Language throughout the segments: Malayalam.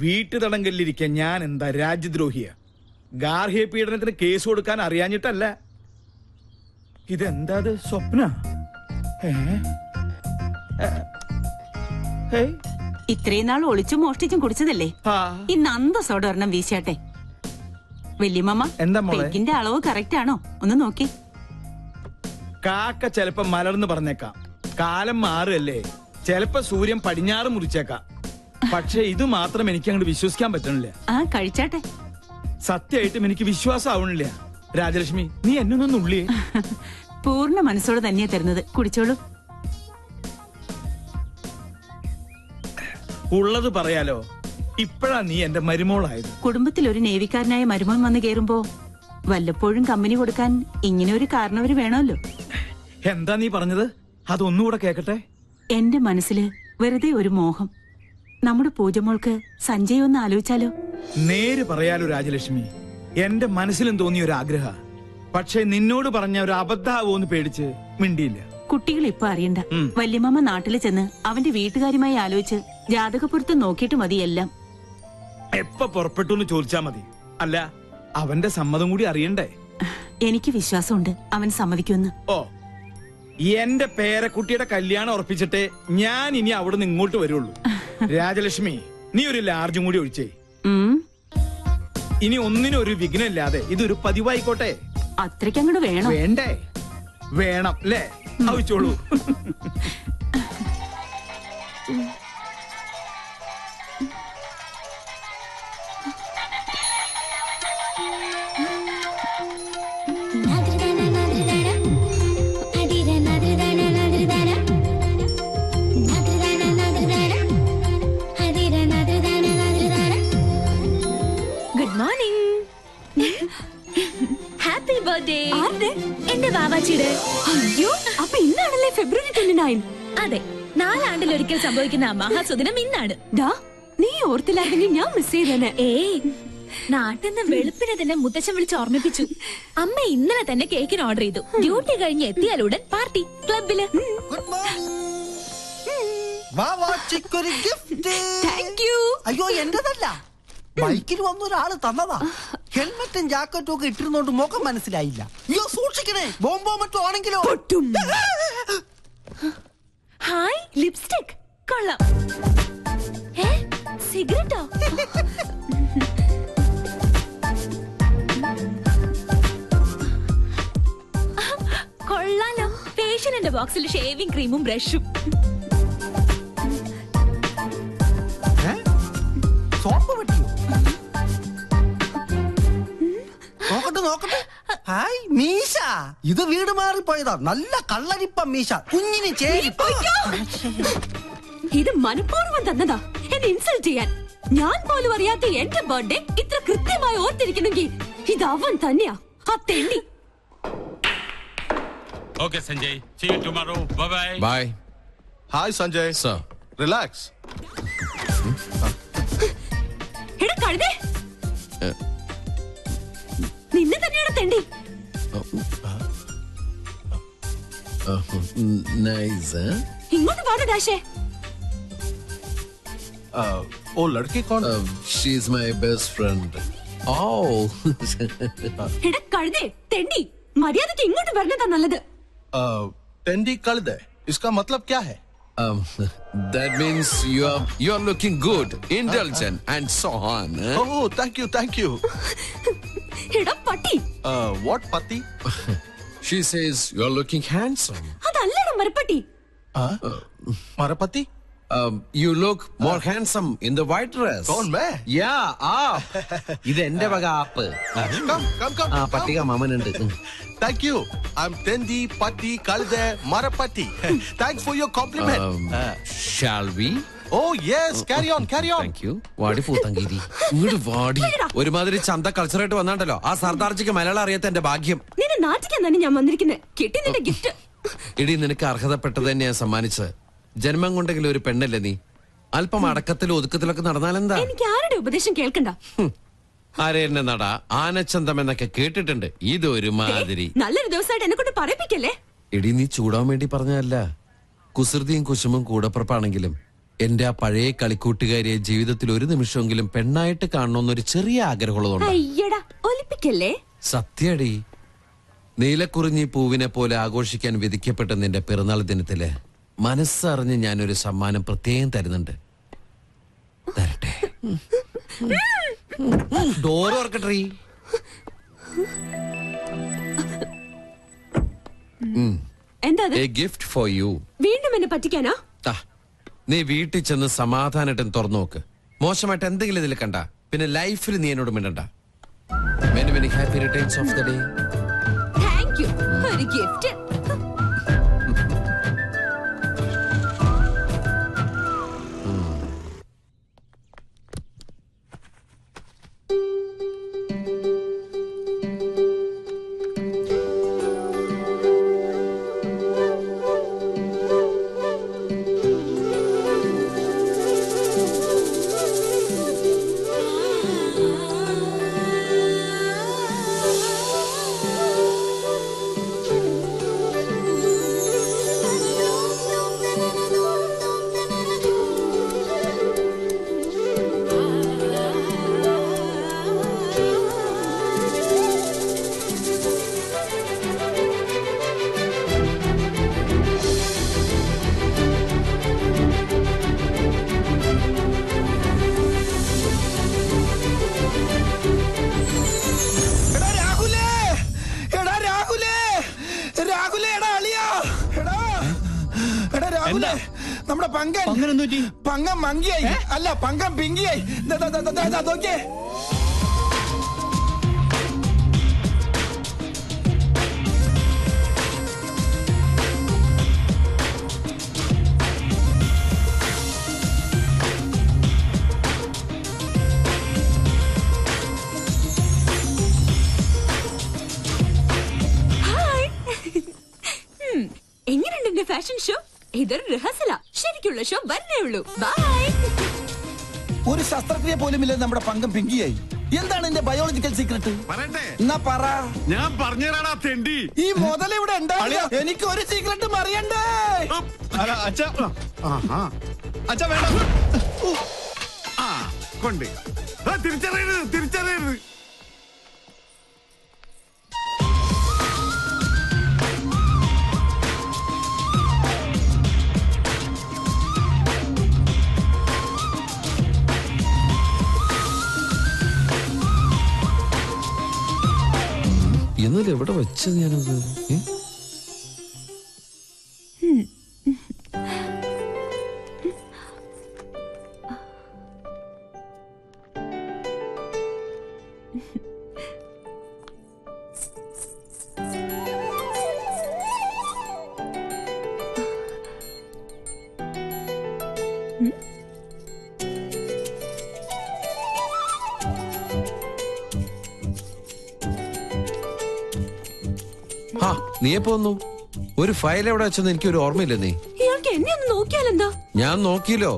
വീട്ടുതടങ്കലിരിക്കാൻ ഞാൻ എന്താ രാജ്യദ്രോഹിയ? ഗാർഹിക പീഡനത്തിന് കേസ് കൊടുക്കാൻ അറിയാഞ്ഞിട്ടല്ല. ഇതെന്താ സ്വപ്ന? ഇത്രയും നാൾ ഒളിച്ചും മോഷ്ടിച്ചും കുടിച്ചതല്ലേ, ഇന്ന് അന്തസ്സോടെ ഒരെണ്ണം വീശാട്ടെ. വല്യമ്മ, പെഗ്ഗിന്റെ അളവ് കറക്റ്റ് ആണോ ഒന്ന് നോക്കി. കാക്ക ചെലപ്പോ മലർന്ന് പറഞ്ഞേക്കാം, കാലം മാറുകല്ലേ, ചെലപ്പോ സൂര്യൻ പടിഞ്ഞാറ് മുറിച്ചേക്കാം. പക്ഷെ ഇത് മാത്രം എനിക്ക് അങ്ങോട്ട് വിശ്വസിക്കാൻ പറ്റണില്ല. കഴിച്ചാട്ടെ. സത്യമായിട്ടും എനിക്ക് വിശ്വാസം ആവണില്ല. രാജലക്ഷ്മി, നീ എന്നൊന്നും ഉള്ളിയേ. പൂർണ്ണ മനസ്സോടെ തന്നെയാ തരുന്നത്, കുടിച്ചോളൂ. ഉള്ളത് പറയാലോ, ഇപ്പഴാ നീ എന്റെ മരുമോളായത്. കുടുംബത്തിൽ ഒരു നേവിക്കാരനായ മരുമോൻ വന്ന് കേറുമ്പോ വല്ലപ്പോഴും കമ്പനി കൊടുക്കാൻ ഇങ്ങനെ ഒരു കാരണവര് വേണമല്ലോ. എന്താ നീ പറഞ്ഞത്? അതൊന്നുകൂടെ കേക്കട്ടെ. എന്റെ മനസ്സില് വെറുതെ ഒരു മോഹം. നമ്മുടെ പൂജമോൾക്ക് സഞ്ജയ് ഒന്ന് ആലോചിച്ചാലോ? നേര് പറയാലോ രാജലക്ഷ്മി, എന്റെ മനസ്സിലും തോന്നിയ ഒരു ആഗ്രഹ. പക്ഷെ നിന്നോട് പറഞ്ഞ ഒരു അബദ്ധാവോന്ന് പേടിച്ച് മിണ്ടിയില്ല. കുട്ടികൾ ഇപ്പൊ അറിയണ്ട. വല്യമ്മ നാട്ടില് ചെന്ന് അവന്റെ വീട്ടുകാരുമായി ആലോചിച്ച് ജാതകപ്പുറത്ത് നോക്കിയിട്ട് മതി എല്ലാം. എപ്പ പുറപ്പെട്ടു എന്ന് ചോദിച്ചാ മതി. അല്ല, അവന്റെ സമ്മതം കൂടി അറിയണ്ടേ? എനിക്ക് വിശ്വാസമുണ്ട് അവൻ സമ്മതിക്കുമെന്ന്. ഓ, എന്റെ പേരക്കുട്ടിയുടെ കല്യാണം ഉറപ്പിച്ചിട്ടേ ഞാൻ ഇനി അവിടെ നിന്ന് ഇങ്ങോട്ട് വരുള്ളൂ. രാജലക്ഷ്മി, നീ ഒരു ലാർജും കൂടി ഒഴിച്ചേ. ഇനി ഒന്നിനും ഒരു വിഘ്നമില്ലാതെ ഇതൊരു പതിവായിക്കോട്ടെ. അത്രയ്ക്കങ്ങോട്ട് വേണം. വേണ്ടേ? വേണം അല്ലേ? ആവശ്യമുള്ളൂ. Good morning. Happy birthday. എന്റെ വാവാച്ചിയുടെ. അയ്യോ, അപ്പൊ ഇന്നാണല്ലേ ഫെബ്രുവരി 29? അതെ, 4 ആണ്ടിലൊരിക്കൽ സംഭവിക്കുന്ന മഹാസുദിനം ഇന്നാണ്. നീ ഓർത്തില്ലായിരുന്നെങ്കിൽ ഞാൻ മിസ് ചെയ്തേനെ. നാട്ടിൽ നിന്ന് വെളുപ്പിനെ തന്നെ മുത്തച്ഛൻ വിളിച്ച് ഓർമ്മിപ്പിച്ചു. അമ്മ ഇന്നലെ തന്നെ കേക്കിന് ഓർഡർ ചെയ്തു. ഡ്യൂട്ടി കഴിഞ്ഞ് എത്തിയാലുടൻ പാർട്ടി ക്ലബില്. അയ്യോ, എന്റേതല്ല, ബൈക്കിൽ വന്ന ഒരാള് തന്നതാ. ഹെൽമെറ്റും ജാക്കറ്റും ഒക്കെ ഇട്ടിരുന്നോണ്ട് മുഖം മനസ്സിലായില്ല. അയ്യോ, സൂക്ഷിക്കണേ, ബോംബോ മറ്റോ ആണെങ്കിലോ. ഹായ്, ലിപ്സ്റ്റിക് കൊള്ളാം. സിഗരറ്റോ? കൊള്ളാലോ. ഫേഷ്യലിന്റെ ബോക്സിൽ ഷേവിംഗ് ക്രീമും ബ്രഷും. സോപ്പ് പറ്റിയോ? നോക്കട്ടെ നോക്കട്ടെ. ഹായ്, മീശ. ഇത് വീട് മാറിപ്പോയതാ. നല്ല കള്ളരിപ്പ മീശ, കുഞ്ഞിന് ചേരി. ഇത് മനഃപൂർവ്വം തന്നതാ, എന്നെ ഇൻസൾട്ട് ചെയ്യാൻ. ഞാൻ പോലും അറിയാത്ത എന്റെ ബർത്ത്ഡേ ഇത്ര കൃത്യമായി ഓർത്തിരിക്കുന്നെങ്കിൽ ഇത് അവൻ തന്നെയാ, ആ തെണ്ടി. Okay, Sanjay. See you tomorrow. Bye-bye. Bye. Hi, Sanjay. Sir. Relax. എടാ കഴുതേ, നിന്നെ തന്നെയാണ് തെണ്ടി. Nice, huh? ഇങ്ങോട്ട് പാട് ഡാഷേ. Oh, लड़की कौन? She's my best friend. Oh. എടാ കഴുതേ, തെണ്ടി, മര്യാദയ്ക്ക് ഇങ്ങോട്ട് വരണതാ നല്ലത്. टेंडी कल्द है. इसका मतलब क्या है? That means you are looking good, indulgent, and so on. Huh? Oh, thank you. എടാ പട്ടി. What pati? She says you are looking handsome. അതല്ലടാ മരപ്പട്ടി. Marapati? You look more handsome in the white dress. कौन मैं? Yeah, ഇത് എന്റെ വക ആപ്പ്. Come. പട്ടിക മാമനുണ്ട്. Thank you. I'm Tendi, Patti, Kalde, Marapati. Thanks for your compliment. Shall we? Oh yes, carry on. Thank you. വാടി പൂത്തങ്കേരി, ഇങ്ങോട്ട് വാടി. ഒരുമാതിരി ചന്ത കൾച്ചറായിട്ട് വന്നാണ്ടല്ലോ, ആ സർദാർജിക്ക് മലയാളം അറിയാത്ത എന്റെ ഭാഗ്യം. നിന്നെ നാട്ടിക്കാൻ തന്നെ ഞാൻ വന്നിരിക്കുന്നത്. കിട്ടി നിന്റെ ഗിഫ്റ്റ്. ഇടി, നിനക്ക് അർഹതപ്പെട്ടത് തന്നെയാ സമ്മാനിച്ചത്. ജന്മം കൊണ്ടെങ്കിലും ഒരു പെണ്ണല്ലേ നീ. അല്പം അടക്കത്തിലും ഒതുക്കത്തിലൊക്കെ നടന്നാലെന്താ? എനിക്ക് ആരുടെ ഉപദേശം കേൾക്കണ്ട. ആരെന്നെ നട ആനച്ചന്തം എന്നൊക്കെ കേട്ടിട്ടുണ്ട്. ഇതൊരു മാതിരി. നല്ലൊരു ദിവസമായിട്ട് എന്നെ കൊണ്ട് പറയിപ്പിക്കല്ലേ. എടി, നീ ചൂടാൻ വേണ്ടി പറഞ്ഞതല്ല. കുസൃതിയും കുശുമും കൂടപ്പുറപ്പാണെങ്കിലും എന്റെ ആ പഴയ കളിക്കൂട്ടുകാരിയെ ജീവിതത്തിൽ ഒരു നിമിഷമെങ്കിലും പെണ്ണായിട്ട് കാണണമെന്നൊരു ചെറിയ ആഗ്രഹമുള്ളതുകൊണ്ട്. അയ്യടാ ഒലിപ്പിക്കല്ലേ. സത്യടി, നീലക്കുറിഞ്ഞി പൂവിനെ പോലെ ആഘോഷിക്കാൻ വിധിക്കപ്പെട്ട നിന്റെ പിറന്നാൾ ദിനത്തില് മനസ്സറിഞ്ഞ് ഞാനൊരു സമ്മാനം പ്രത്യേകം തരുന്നുണ്ട്. തരട്ടെ? ഡോർ ഓർക്കട്ടെ. എന്താ എ ഗിഫ്റ്റ് ഫോർ യു. വീണ്ടും എന്നെ പറ്റിക്കാനാ? നീ വീട്ടിൽ ചെന്ന് സമാധാനമായിട്ട് തുറന്നു നോക്ക്. മോശമായിട്ട് എന്തെങ്കിലും ഇതിൽ കണ്ട പിന്നെ ലൈഫിൽ നീ എന്നോട് മിണ്ടണ്ട. Many many happy returns of the day. Thank you. ഒരു ഗിഫ്റ്റ്. നമ്മുടെ പങ്കം മങ്കിയായി അല്ല പങ്കം പിങ്കിയായി. നോക്കിയേ, എങ്ങനെയുണ്ട് എന്റെ ഫാഷൻ ഷോ? ഇതൊരു റിഹേഴ്സല. ശരിക്കുള്ള ഷോ വരണേ ഉള്ളൂ. ബൈ. ഒരു ശസ്ത്രക്രിയ പോലുമില്ല നമ്മുടെ പങ്കം പിങ്കിയായി. എന്താണ് എന്റെ ബയോളജിക്കൽ സീക്രട്ട്? എന്നാ പറ. ഞാൻ പറഞ്ഞുതരാടാ തെണ്ടി. ഈ മുതൽ ഇവിടെ ഉണ്ടാവില്ല. എനിക്ക് ഒരു സീക്രട്ടും അറിയണ്ടേ. കൊണ്ട് തിരിച്ചറിയരുത്. എന്നാലും എവിടെ വെച്ചത് ഞാനത്? നീ എപ്പോ വന്നു? ഒരു ഫയൽ എവിടെ വെച്ചെന്ന് എനിക്കൊരു ഓർമ്മയില്ല. നീ ഇയാൾക്ക് എന്നെ ഒന്ന് നോക്കിയാലെന്താ? ഞാൻ നോക്കിയല്ലോ.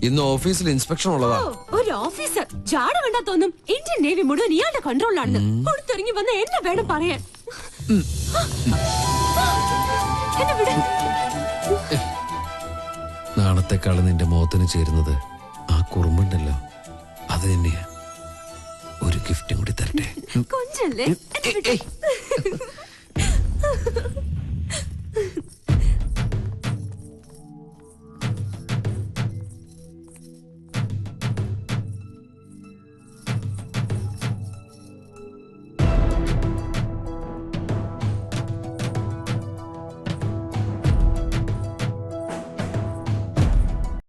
ഇന്ന് ഓഫീസിൽ ഇൻസ്പെക്ഷൻ ഉള്ളതാ. ഒരു ഓഫീസർ ജാട കണ്ടാ തോന്നും ഇന്ത്യൻ നേവി മുഴുവൻ ഇയാളുടെ കൺട്രോളിലാണെന്ന്. കൊടുത്തിറങ്ങി വന്ന എന്നെ വേണം പറയാൻ. എന്നെ വിട്. നാളത്തെക്കാള് നിന്റെ മുഖത്തിന് ചേരുന്നത് ആ കുറുമ്പുണ്ടല്ലോ, അത് തന്നെയാ. ഒരു ഗിഫ്റ്റും കൂടി തരട്ടെ? കൊഞ്ചല്ലേ?